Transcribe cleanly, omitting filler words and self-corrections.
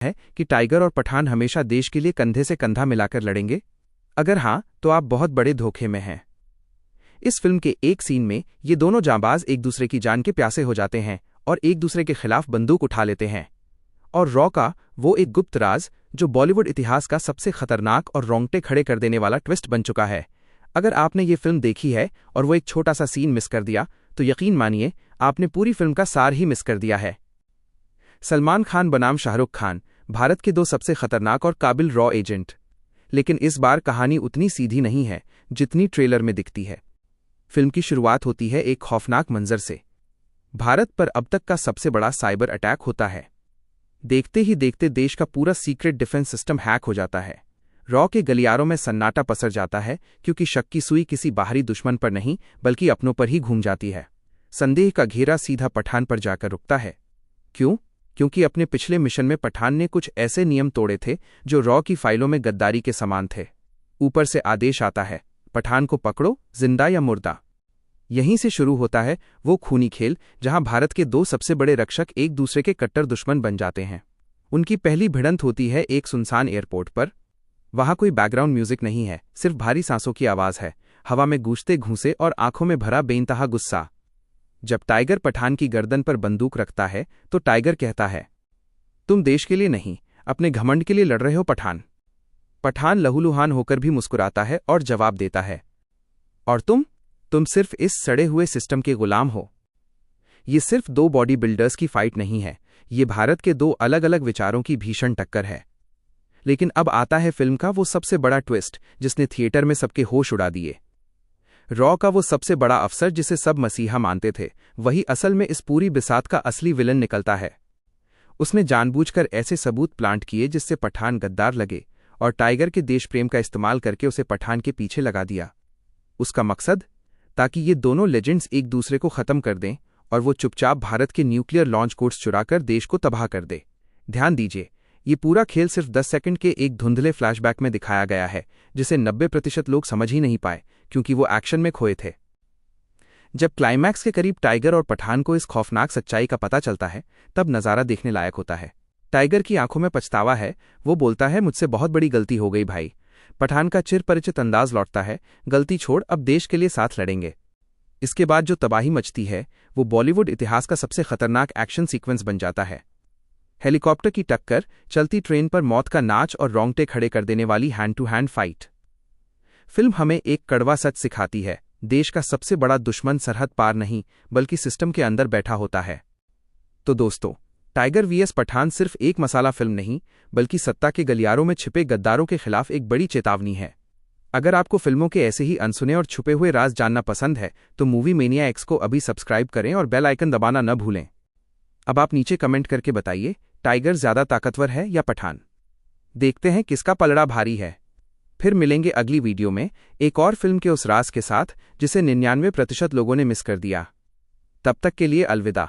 है कि टाइगर और पठान हमेशा देश के लिए कंधे से कंधा मिलाकर लड़ेंगे? अगर हाँ, तो आप बहुत बड़े धोखे में हैं। इस फिल्म के एक सीन में ये दोनों जांबाज एक दूसरे की जान के प्यासे हो जाते हैं और एक दूसरे के खिलाफ बंदूक उठा लेते हैं। और रॉ का वो एक गुप्त राज जो बॉलीवुड इतिहास का सबसे खतरनाक और रोंगटे खड़े कर देने वाला ट्विस्ट बन चुका है। अगर आपने ये फिल्म देखी है और वो एक छोटा सा सीन मिस कर दिया तो यकीन मानिए आपने पूरी फिल्म का सार ही मिस कर दिया है। सलमान खान बनाम शाहरुख खान, भारत के दो सबसे खतरनाक और काबिल रॉ एजेंट। लेकिन इस बार कहानी उतनी सीधी नहीं है जितनी ट्रेलर में दिखती है। फिल्म की शुरुआत होती है एक खौफनाक मंजर से। भारत पर अब तक का सबसे बड़ा साइबर अटैक होता है। देखते ही देखते देश का पूरा सीक्रेट डिफेंस सिस्टम हैक हो जाता है। रॉ के गलियारों में सन्नाटा पसर जाता है क्योंकि शक की सुई किसी बाहरी दुश्मन पर नहीं बल्कि अपनों पर ही घूम जाती है। संदेह का घेरा सीधा पठान पर जाकर रुकता है। क्यों? क्योंकि अपने पिछले मिशन में पठान ने कुछ ऐसे नियम तोड़े थे जो रॉ की फाइलों में गद्दारी के समान थे। ऊपर से आदेश आता है, पठान को पकड़ो, जिंदा या मुर्दा। यहीं से शुरू होता है वो खूनी खेल जहां भारत के दो सबसे बड़े रक्षक एक दूसरे के कट्टर दुश्मन बन जाते हैं। उनकी पहली भिड़ंत होती है एक सुनसान एयरपोर्ट पर। वहां कोई बैकग्राउंड म्यूजिक नहीं है, सिर्फ भारी सांसों की आवाज है, हवा में गूंजते घूंसे और आंखों में भरा बेइंतहा गुस्सा। जब टाइगर पठान की गर्दन पर बंदूक रखता है तो टाइगर कहता है, तुम देश के लिए नहीं, अपने घमंड के लिए लड़ रहे हो पठान। पठान लहूलुहान होकर भी मुस्कुराता है और जवाब देता है, और तुम सिर्फ इस सड़े हुए सिस्टम के गुलाम हो। ये सिर्फ दो बॉडी बिल्डर्स की फाइट नहीं है, ये भारत के दो अलग अलग विचारों की भीषण टक्कर है। लेकिन अब आता है फिल्म का वो सबसे बड़ा ट्विस्ट जिसने थिएटर में सबके होश उड़ा दिए। रॉ का वो सबसे बड़ा अफसर जिसे सब मसीहा मानते थे, वही असल में इस पूरी बिसात का असली विलन निकलता है। उसने जानबूझकर ऐसे सबूत प्लांट किए जिससे पठान गद्दार लगे और टाइगर के देश प्रेम का इस्तेमाल करके उसे पठान के पीछे लगा दिया। उसका मकसद, ताकि ये दोनों लेजेंड्स एक दूसरे को खत्म कर दें और वो चुपचाप भारत के न्यूक्लियर लॉन्च कोड्स चुराकर देश को तबाह कर दे। ध्यान दीजिए, ये पूरा खेल सिर्फ 10 सेकंड के एक धुंधले फ्लैशबैक में दिखाया गया है जिसे 90% लोग समझ ही नहीं पाए क्योंकि वो एक्शन में खोए थे। जब क्लाइमैक्स के करीब टाइगर और पठान को इस खौफनाक सच्चाई का पता चलता है तब नज़ारा देखने लायक होता है। टाइगर की आंखों में पछतावा है, वो बोलता है, मुझसे बहुत बड़ी गलती हो गई भाई। पठान का चिरपरिचित अंदाज लौटता है, गलती छोड़, अब देश के लिए साथ लड़ेंगे। इसके बाद जो तबाही मचती है वो बॉलीवुड इतिहास का सबसे खतरनाक एक्शन सीक्वेंस बन जाता है। हेलीकॉप्टर की टक्कर, चलती ट्रेन पर मौत का नाच और रोंगटे खड़े कर देने वाली hand to hand fight. Film हमें एक कड़वा सच सिखाती है, देश का सबसे बड़ा दुश्मन सरहद पार नहीं बल्कि सिस्टम के अंदर बैठा होता है। तो दोस्तों, टाइगर वीएस पठान सिर्फ एक मसाला फिल्म नहीं बल्कि सत्ता के गलियारों में छिपे गद्दारों के खिलाफ एक बड़ी चेतावनी है। अगर आपको फिल्मों के ऐसे ही अनसुने और छुपे हुए राज जानना पसंद है तो मूवी मेनिया एक्स को अभी सब्सक्राइब करें और बेल आइकन दबाना न भूलें। अब आप नीचे कमेंट करके बताइए, टाइगर ज्यादा ताकतवर है या पठान? देखते हैं किसका पलड़ा भारी है। फिर मिलेंगे अगली वीडियो में एक और फिल्म के उस राज के साथ जिसे 99% लोगों ने मिस कर दिया। तब तक के लिए अलविदा।